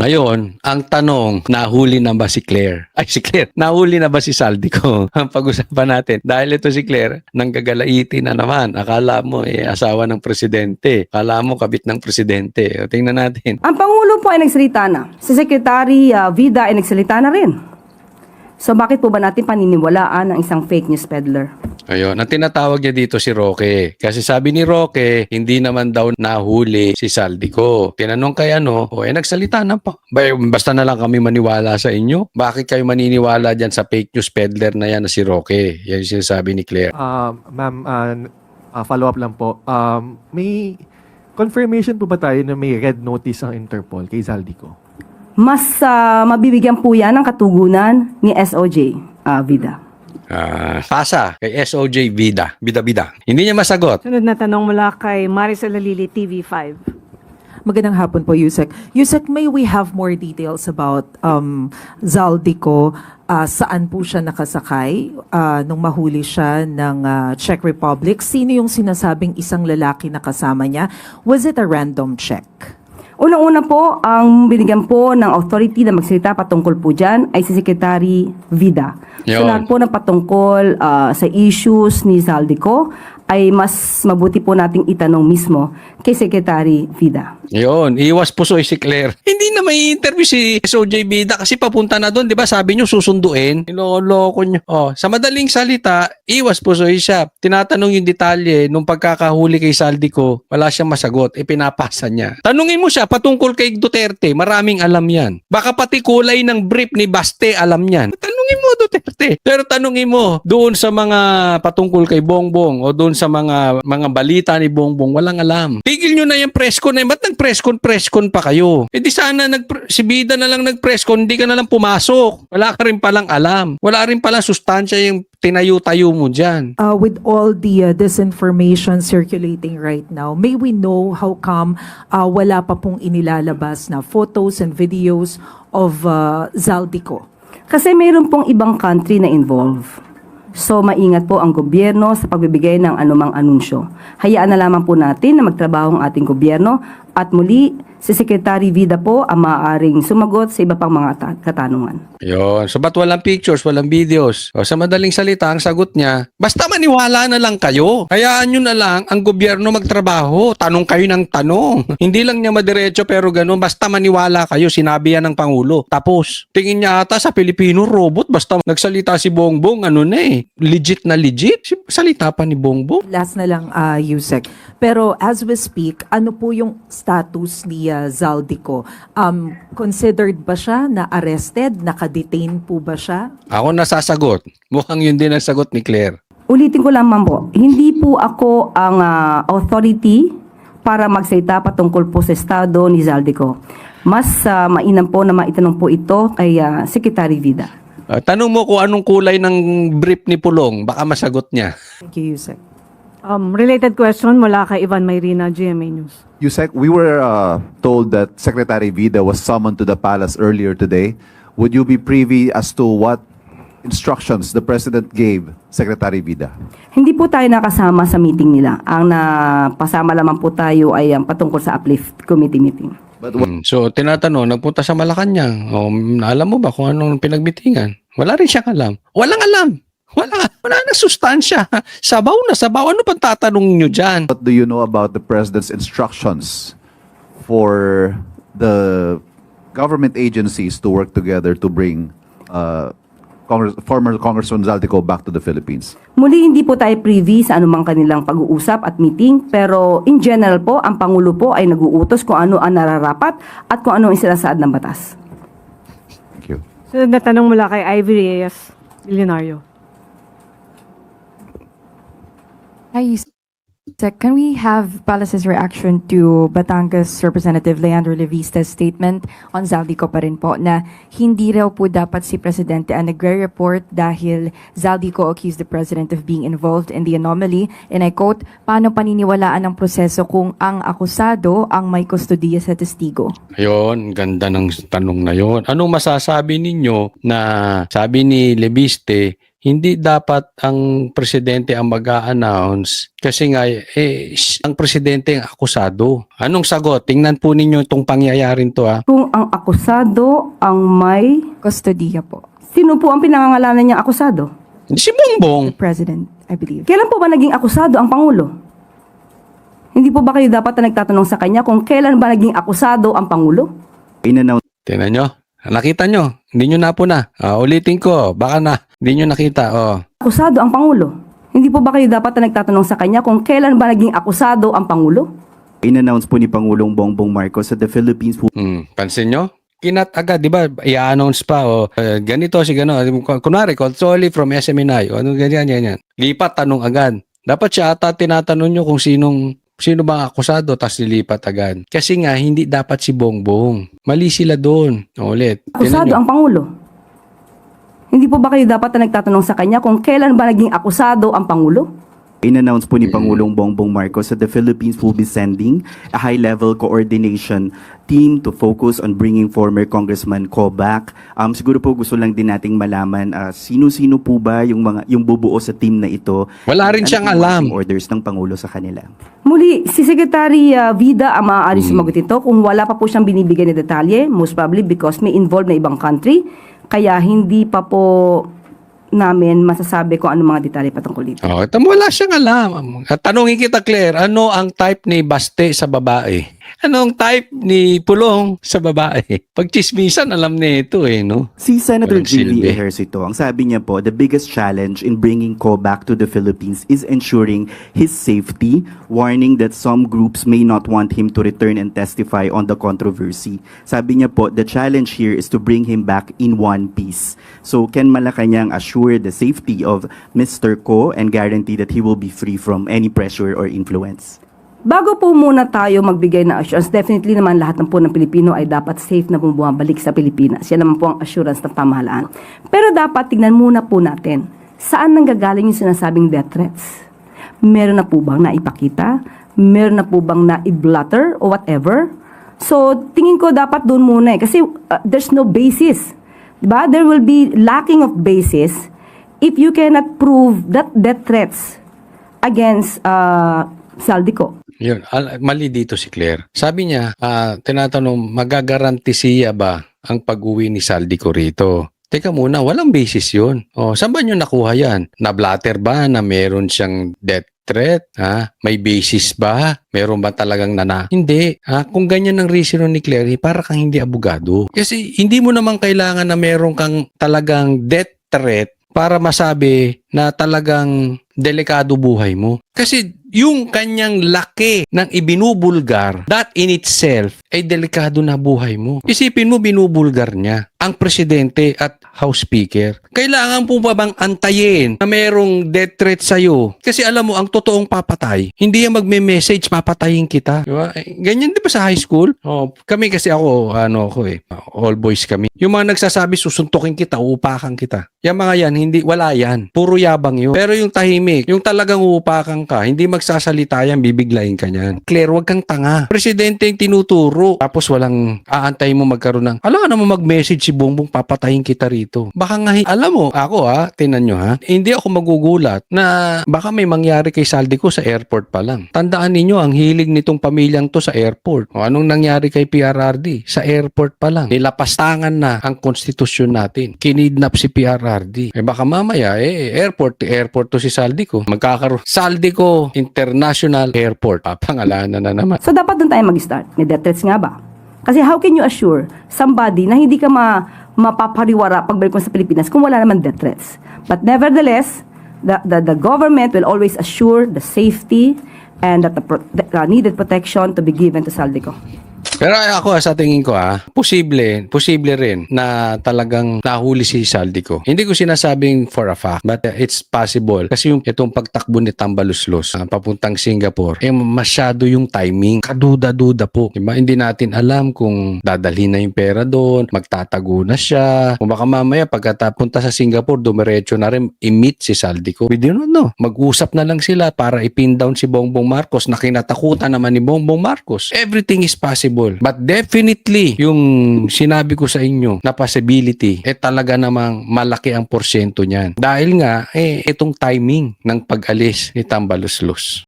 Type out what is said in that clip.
Ngayon, ang tanong, nahuli na ba si Claire? Ay, si Claire, nahuli na ba si Saldico? Ang pag-usapan natin. Dahil ito si Claire, nanggagalaiti na naman. Akala mo, asawa ng presidente. Akala mo, kabit ng presidente. O, tingnan natin. Ang Pangulo po ay nagsalita na. Si Secretary Vida ay nagsalita na rin. So bakit po ba natin paniniwalaan ang isang fake news peddler? Ayun, ang tinatawag niya dito si Roque. Kasi sabi ni Roque, hindi naman daw nahuli si Saldico. Tinanong kay nagsalita na pa. Basta na lang kami maniwala sa inyo. Bakit kayo maniniwala dyan sa fake news peddler na yan na si Roque? Yan yung sinasabi ni Claire. Ma'am, follow up lang po. May confirmation po ba tayo na may red notice ang Interpol kay Zaldico? Mas mabibigyan po yan ng katugunan ni SOJ Vida. Pasa kay SOJ Vida. Bida. Hindi niya masagot. Sunod na tanong mula kay Maricel Alili, TV5. Magandang hapon po, Yusek. Yusek, may we have more details about Zaldico? Saan po siya nakasakay nung mahuli siya ng Czech Republic? Sino yung sinasabing isang lalaki na kasama niya? Was it a random check? Unang-una po, ang binigyan po ng authority na magsalita patungkol po dyan ay si Secretary Vida. So Yun. lahat po ng patungkol sa issues ni Zaldico ay mas mabuti po nating itanong mismo kay Secretary Vida. Yun, iwas pusoy si Claire. Hindi na may interview si SOJ Vida kasi papunta na doon, di ba? Sabi nyo susunduin. Niloloko nyo. Sa madaling salita, iwas pusoy siya. Tinatanong yung detalye nung pagkakahuli kay Saldico, wala siyang masagot. Pinapasa niya. Tanungin mo siya patungkol kay Duterte, maraming alam yan. Baka pati kulay ng brief ni Baste alam yan. Tanungin mo Duterte. Pero tanungin mo doon sa mga patungkol kay Bongbong o doon sa mga balita ni Bongbong, walang alam. Tigil nyo na yung presscon na yun. Ba't nag-presscon pa kayo? Di sana si Bida na lang nag-presscon, hindi ka na lang pumasok. Wala ka rin palang alam. Wala rin palang sustansya yung tinayo-tayo mo dyan. With all the disinformation circulating right now, may we know how come wala pa pong inilalabas na photos and videos of Zaldico? Kasi mayroon pong ibang country na involved. So maingat po ang gobyerno sa pagbibigay ng anumang anunsyo. Hayaan na lamang po natin na magtrabaho ang ating gobyerno at muli si Secretary Vida po ang maaaring sumagot sa iba pang mga katanungan. Yun. So, ba't walang pictures, walang videos? Sa madaling salita, ang sagot niya, basta maniwala na lang kayo. Hayaan nyo na lang ang gobyerno magtrabaho. Tanong kayo ng tanong. Hindi lang niya madiretso pero ganun. Basta maniwala kayo. Sinabi yan ng Pangulo. Tapos, tingin niya ata sa Pilipino robot. Basta nagsalita si Bongbong, legit na legit. Salita pa ni Bongbong. Last na lang, Yusek. Pero as we speak, ano po yung status ni Zaldico? Considered ba siya na arrested? Naka-detain po ba siya? Ako nasasagot. Mukhang yun din ang sagot ni Claire. Ulitin ko lamang po, hindi po ako ang authority para magsalita patungkol po sa estado ni Zaldico. Mas mainam po na maitanong po ito kay Secretary Vida. Tanong mo kung anong kulay ng brief ni Pulong. Baka masagot niya. Thank you, Yusek. Related question mula kay Ivan Mayrina, GMA News. Yusek, we were told that Secretary Vida was summoned to the palace earlier today. Would you be privy as to what instructions the President gave Secretary Vida? Hindi po tayo nakasama sa meeting nila. Ang napasama lamang po tayo ay ang patungkol sa uplift committee meeting. But So, tinatanong, nagpunta sa Malacanang. Alam mo ba kung anong pinagmitingan? Wala rin siyang alam. Walang alam. Wala na sustansya. Sabaw na sabaw. Ano pang tatanungin nyo dyan? what do you know about the President's instructions for the government agencies to work together to bring former Congressman Zaldico back to the Philippines? Muli, hindi po tayo privy sa anumang kanilang pag-uusap at meeting, pero in general po, ang Pangulo po ay nag-uutos kung ano ang nararapat at kung ano ang isinasaad ng batas. Thank you. Sunod na tanong mula kay Ivy Reyes, Milyonaryo. Hi, Yusek. Can we have Palace's reaction to Batangas Representative Leandro Levista's statement on Zaldico pa rin po na hindi raw po dapat si Presidente ang nagre-report dahil Zaldico accused the President of being involved in the anomaly. And I quote, paano paniniwalaan ang proseso kung ang akusado ang may kustodiya sa testigo? Ayun, ganda ng tanong na yon. Anong masasabi ninyo na sabi ni Leviste, hindi dapat ang presidente ang mag-a-announce kasi nga ang presidente ang akusado. Anong sagot? Tingnan po ninyo itong pangyayarin to Kung ang akusado ang may... Kustodiya po. Sino po ang pinangangalanan niyang akusado? Si Bongbong. The President, I believe. Kailan po ba naging akusado ang Pangulo? Hindi po ba kayo dapat na nagtatanong sa kanya kung kailan ba naging akusado ang Pangulo? In-announce Tingnan nyo. Nakita nyo. Hindi nyo na po na. Ulitin ko. Baka na. Hindi nyo nakita. Akusado ang Pangulo. Hindi po ba kayo dapat na nagtatanong sa kanya kung kailan ba naging akusado ang Pangulo? In-announce po ni Pangulong Bongbong Marcos that the Philippines will Pansin nyo? Kinat agad, di ba? I-announce pa, ganito si gano'n. Kunwari, Consoli from SMNI. Ano, ganyan. Lipat, tanong agad. Dapat siya ata tinatanong nyo kung sino bang akusado, tas lilipat agad. Kasi nga, hindi dapat si Bongbong. Mali sila doon. Ulit. Akusado ang Pangulo. Hindi po ba kayo dapat na nagtatanong sa kanya kung kailan ba naging akusado ang Pangulo? in-announce po ni Pangulong Bongbong Marcos that the Philippines will be sending a high-level coordination team to focus on bringing former Congressman Ko back. Siguro po gusto lang din nating malaman sino-sino po ba yung bubuo sa team na ito. Wala rin siyang alam. Yung orders ng Pangulo sa kanila. Muli, si Secretary Vida ang maaari sumagot ito kung wala pa po siyang binibigay na detalye, most probably because may involved na ibang country, kaya hindi pa po namin masasabi kung ano mga detalye patungkol dito. Oh, wala siyang alam. At tanungin kita, Claire, ano ang type ni Baste sa babae? Anong type ni Pulong sa babae? Pagchismisan, alam niya ito no? Si Senator Walang silbi. J.V. Ejercito, ang sabi niya po, the biggest challenge in bringing Ko back to the Philippines is ensuring his safety, warning that some groups may not want him to return and testify on the controversy. Sabi niya po, the challenge here is to bring him back in one piece. So, can Malacanang assure the safety of Mr. Ko and guarantee that he will be free from any pressure or influence? Bago po muna tayo magbigay ng assurance, definitely naman lahat ng po ng Pilipino ay dapat safe na pong bumabalik sa Pilipinas. Yan naman po ang assurance ng pamahalaan. Pero dapat tignan muna po natin, saan nanggagaling yung sinasabing death threats? Meron na po bang naipakita? Meron na po bang na-blotter o whatever? So, tingin ko dapat doon muna kasi there's no basis. Diba? There will be lacking of basis if you cannot prove that death threats against Saldico. Yun, mali dito si Claire. Sabi niya, tinatanong, magagaranti siya ba ang pag-uwi ni Saldico rito? Teka muna, walang basis yun. Saan ba niyo nakuha yan? Na-blatter ba na meron siyang death threat? May basis ba? Meron ba talagang Hindi. Kung ganyan ang reason ni Claire, para kang hindi abogado. Kasi hindi mo naman kailangan na meron kang talagang death threat para masabi na talagang delikado buhay mo. Kasi yung kanyang laki ng ibinubulgar, that in itself ay delikado na buhay mo. Isipin mo, binubulgar niya ang presidente at House Speaker. Kailangan po ba bang antayin na mayroong death threat sa'yo? Kasi alam mo, ang totoong papatay, hindi yan magme-message, papatayin kita. Diba? Ganyan di ba sa high school? Kami kasi all boys kami. Yung mga nagsasabi, susuntukin kita, uupakan kita. Yung mga yan, wala yan. Puro yabang yun. Pero yung tahimik, yung talagang uupakan ka, hindi magsasalita yan, bibiglayin ka niyan. Claire, wag kang tanga. Presidente yung tinuturo, tapos walang aantay mo magkaroon ng, alam ka naman mag-message si Bongbong, papatayin kita rito. Baka nga, alam mo, ako tinan nyo hindi ako magugulat na baka may mangyari kay Saldico sa airport pa lang. Tandaan ninyo, ang hilig nitong pamilyang to sa airport. Anong nangyari kay PRRD? Sa airport pa lang. Nilapastangan na ang konstitusyon natin. Kinidnap si PRRD. Baka mamaya, airport to si Saldico. Magkakaroon. Saldico International Airport. Pangalanan na naman. So dapat doon tayo mag-start. May death threats nga ba? Kasi how can you assure somebody na hindi ka mapapariwara pagbalik mo sa Pilipinas kung wala naman death threats? But nevertheless, the government will always assure the safety and that the needed protection to be given to Saldico. Pero ako sa tingin ko posible rin na talagang nahuli si Saldico. Hindi ko sinasabing for a fact, but it's possible. Kasi itong pagtakbo ni Tambaluslos papuntang Singapore, masyado yung timing. Kaduda-duda po. Diba? Hindi natin alam kung dadalhin na yung pera doon, magtatago na siya. Kung baka mamaya pagkatapunta sa Singapore, dumiretso na rin i-meet si Saldico. We don't know. Mag-usap na lang sila para ipin down si Bongbong Marcos na kinatakutan naman ni Bongbong Marcos. Everything is possible. possible. But definitely, yung sinabi ko sa inyo na possibility, talaga namang malaki ang porsyento niyan. Dahil nga, itong timing ng pag-alis ni Tambaluslos.